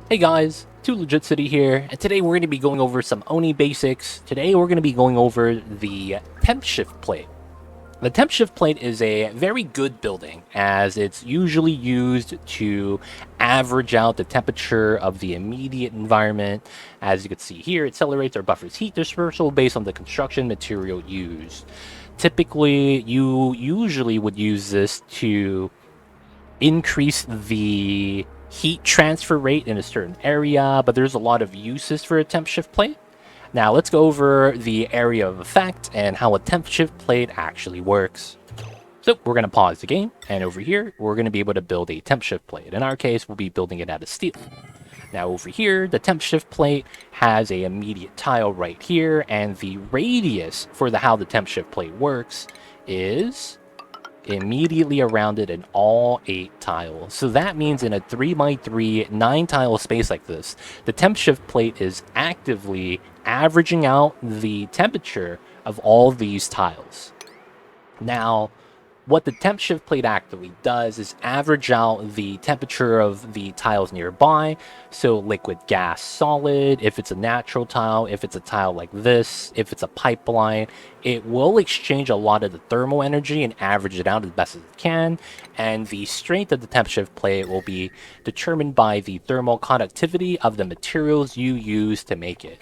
Hey guys, 2Legit City here, and today we're going to be going over some Oni basics. Today we're going to be going over the Tempshift Plate. The Tempshift Plate is a very good building, as it's usually used to average out the temperature of the immediate environment. As you can see here, it accelerates or buffers heat dispersal based on the construction material used. Typically, you usually would use this to increase the heat transfer rate in a certain area, but there's a lot of uses for a temp shift plate. Now let's go over the area of effect and how a temp shift plate actually works. So we're going to pause the game, and over here we're going to be able to build a temp shift plate. In our case, we'll be building it out of steel. Now over here, the temp shift plate has a immediate tile right here, and the radius for how the temp shift plate works is immediately around it in all 8 tiles. So that means in a 3x3 9 tile space like this, the temp shift plate is actively averaging out the temperature of all these tiles. Now, what the temp shift plate actively does is average out the temperature of the tiles nearby. So liquid, gas, solid, if it's a natural tile, if it's a tile like this, if it's a pipeline, it will exchange a lot of the thermal energy and average it out as best as it can. And the strength of the temp shift plate will be determined by the thermal conductivity of the materials you use to make it.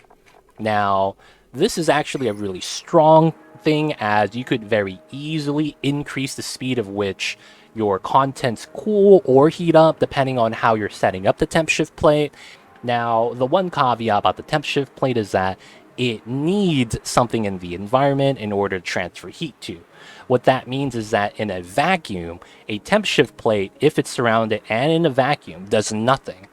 Now, this is actually a really strong thing, as you could very easily increase the speed of which your contents cool or heat up depending on how you're setting up the temp shift plate. Now, the one caveat about the temp shift plate is that it needs something in the environment in order to transfer heat to. What that means is that in a vacuum, a temp shift plate, if it's surrounded and in a vacuum, does nothing.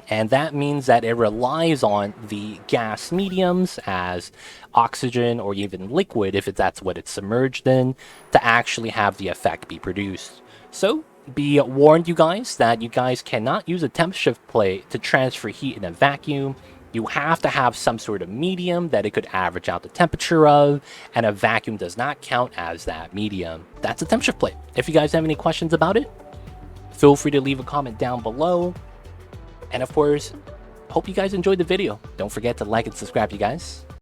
And that means that it relies on the gas mediums as oxygen or even liquid, if that's what it's submerged in, to actually have the effect be produced. So be warned, you guys, that you guys cannot use a temp shift plate to transfer heat in a vacuum. You have to have some sort of medium that it could average out the temperature of, and a vacuum does not count as that medium. That's a temp shift plate. If you guys have any questions about it, feel free to leave a comment down below. And of course, hope you guys enjoyed the video. Don't forget to like and subscribe, you guys.